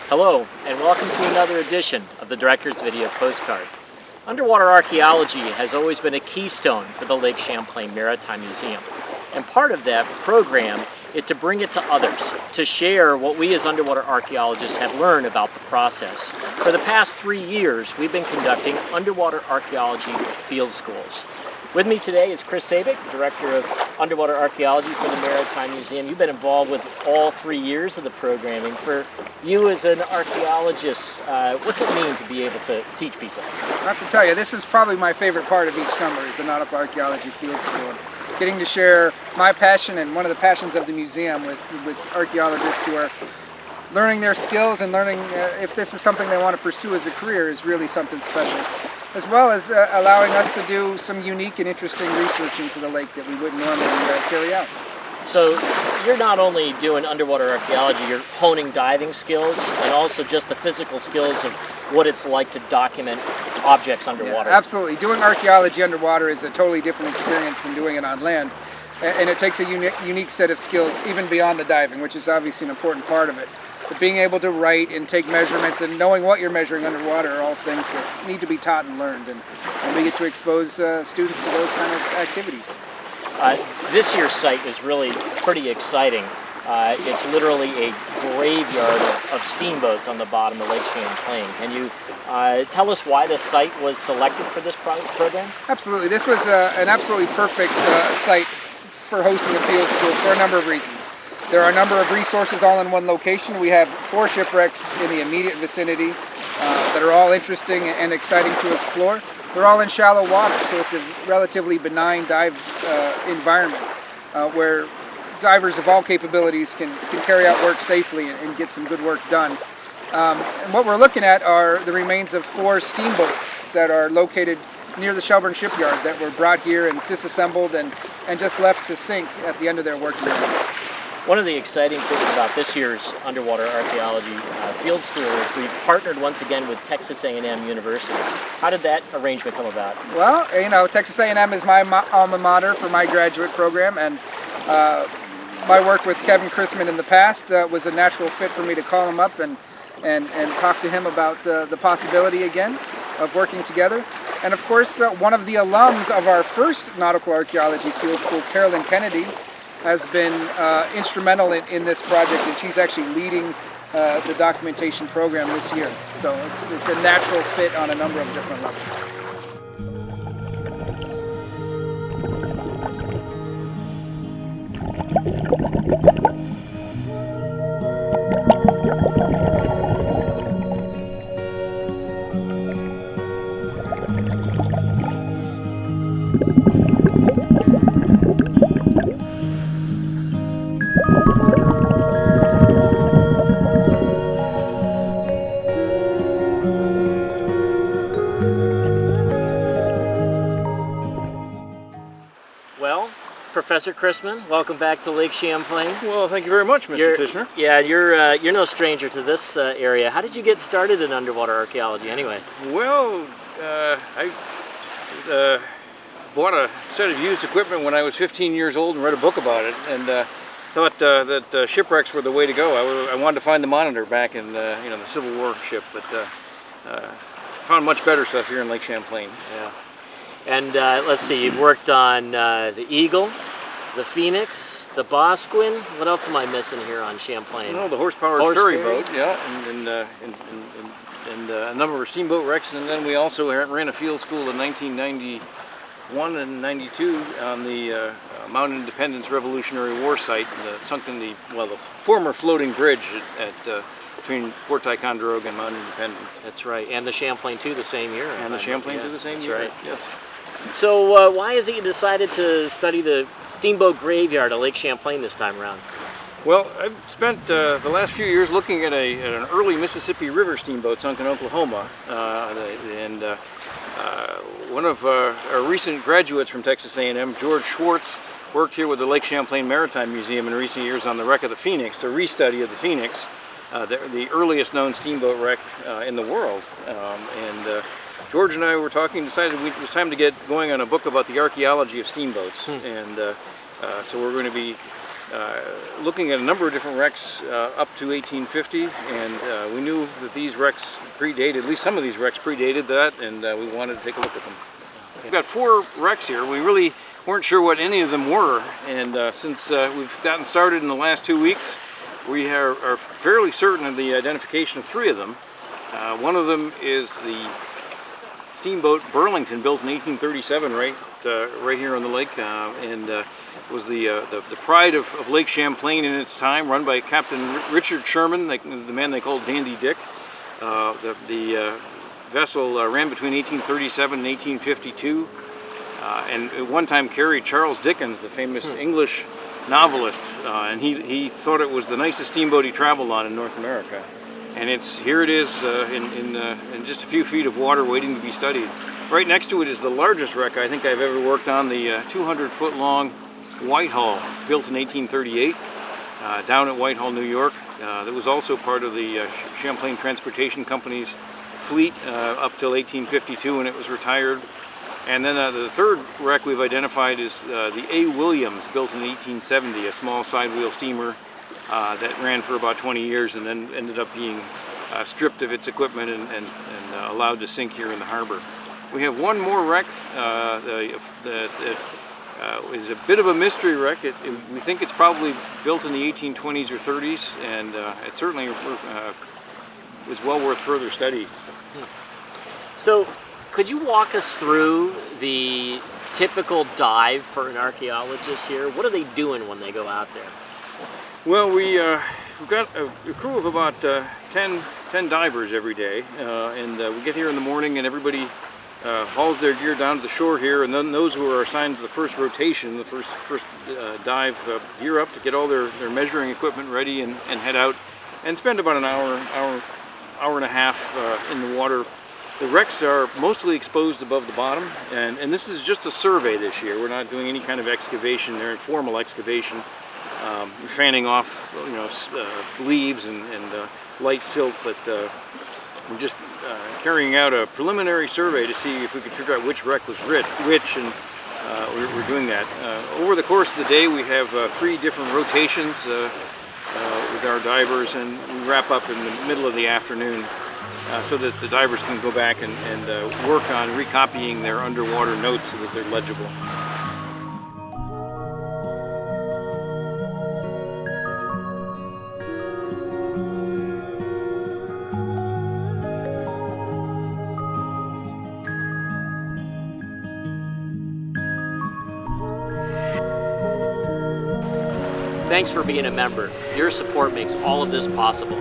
Hello, and welcome to another edition of the Director's Video Postcard. Underwater archaeology has always been a keystone for the Lake Champlain Maritime Museum. And part of that program is to bring it to others, to share what we as underwater archaeologists have learned about the process. For the past 3 years, we've been conducting underwater archaeology field schools. With me today is Chris Sabick, Director of Underwater Archaeology for the Maritime Museum. You've been involved with all 3 years of the programming. For you as an archaeologist, what's it mean to be able to teach people? I have to tell you, this is probably my favorite part of each summer, is the Nautical Archaeology Field School. Getting to share my passion and one of the passions of the museum with archaeologists who are learning their skills and learning if this is something they want to pursue as a career is really something special. As well as allowing us to do some unique and interesting research into the lake that we wouldn't normally carry out. So you're not only doing underwater archaeology, you're honing diving skills and also just the physical skills of what it's like to document objects underwater. Yeah, absolutely. Doing archaeology underwater is a totally different experience than doing it on land. And it takes a unique set of skills even beyond the diving, which is obviously an important part of it. But being able to write and take measurements and knowing what you're measuring underwater are all things that need to be taught and learned. And we get to expose students to those kind of activities. This year's site is really pretty exciting. It's literally a graveyard of steamboats on the bottom of Lake Champlain. Can you tell us why the site was selected for this program? Absolutely. This was an absolutely perfect site for hosting a field school for a number of reasons. There are a number of resources all in one location. We have 4 shipwrecks in the immediate vicinity that are all interesting and exciting to explore. They're all in shallow water, so it's a relatively benign dive environment where divers of all capabilities can carry out work safely and get some good work done. And what we're looking at are the remains of 4 steamboats that are located near the Shelburne shipyard that were brought here and disassembled and just left to sink at the end of their working life. One of the exciting things about this year's underwater archaeology field school is we've partnered once again with Texas A&M University. How did that arrangement come about? Well, you know, Texas A&M is my alma mater for my graduate program, and my work with Kevin Chrisman in the past was a natural fit for me to call him up and talk to him about the possibility again of working together. And of course, one of the alums of our first Nautical Archaeology Field School, Carolyn Kennedy, has been instrumental in this project, and she's actually leading the documentation program this year. So it's a natural fit on a number of different levels. Professor Chrisman, welcome back to Lake Champlain. Well, thank you very much, Mr. Tichonuk. Yeah, you're no stranger to this area. How did you get started in underwater archaeology anyway? Well, I bought a set of used equipment when I was 15 years old and read a book about it, and thought that shipwrecks were the way to go. I wanted to find the Monitor back in the Civil War ship, but found much better stuff here in Lake Champlain. Yeah. And let's see, you've worked on the Eagle, the Phoenix, the Bosquen. What else am I missing here on Champlain? Well, the horse-powered ferry boat, yeah, and a number of steamboat wrecks, and then we also ran a field school in 1991 and 92 on the Mountain Independence Revolutionary War site, the former floating bridge between Fort Tichonuk and Mountain Independence. That's right, and the Champlain too the same year. And the Champlain too the same year. That's right. Yes. So why is it you decided to study the steamboat graveyard at Lake Champlain this time around? Well, I've spent the last few years looking at an early Mississippi River steamboat sunk in Oklahoma, and one of our recent graduates from Texas A&M, George Schwartz, worked here with the Lake Champlain Maritime Museum in recent years on the wreck of the Phoenix, the restudy of the Phoenix, the earliest known steamboat wreck in the world. George and I were talking, decided it was time to get going on a book about the archaeology of steamboats, and so we're going to be looking at a number of different wrecks up to 1850, and we knew that these wrecks predated, at least some of these wrecks predated that, and we wanted to take a look at them. We've got 4 wrecks here. We really weren't sure what any of them were, and since we've gotten started in the last 2 weeks, we are fairly certain of the identification of 3 of them. One of them is the steamboat Burlington, built in 1837, right here on the lake, and was the pride of Lake Champlain in its time, run by Captain Richard Sherman, the man they called Dandy Dick. The vessel ran between 1837 and 1852, and at one time carried Charles Dickens, the famous English novelist, and he thought it was the nicest steamboat he traveled on in North America. And here it is in just a few feet of water waiting to be studied. Right next to it is the largest wreck I think I've ever worked on, the 200-foot long Whitehall, built in 1838 down at Whitehall, New York. That was also part of the Champlain Transportation Company's fleet up till 1852 when it was retired. And then the third wreck we've identified is the A. Williams, built in 1870, a small sidewheel steamer that ran for about 20 years and then ended up being stripped of its equipment and allowed to sink here in the harbor. We have one more wreck that is a bit of a mystery wreck. We think it's probably built in the 1820s or 30s, and it certainly was well worth further study. So, could you walk us through the typical dive for an archaeologist here? What are they doing when they go out there? Well, we've got a crew of about 10 divers every day, and we get here in the morning and everybody hauls their gear down to the shore here, and then those who are assigned to the first rotation, the first dive, gear up to get all their measuring equipment ready and head out and spend about an hour and a half in the water. The wrecks are mostly exposed above the bottom, and this is just a survey this year. We're not doing any kind of excavation. They're informal excavation. Fanning off, leaves and light silt, but we're just carrying out a preliminary survey to see if we could figure out which wreck was which, and we're doing that. Over the course of the day, we have 3 different rotations with our divers, and we wrap up in the middle of the afternoon so that the divers can go back and work on recopying their underwater notes so that they're legible. Thanks for being a member. Your support makes all of this possible.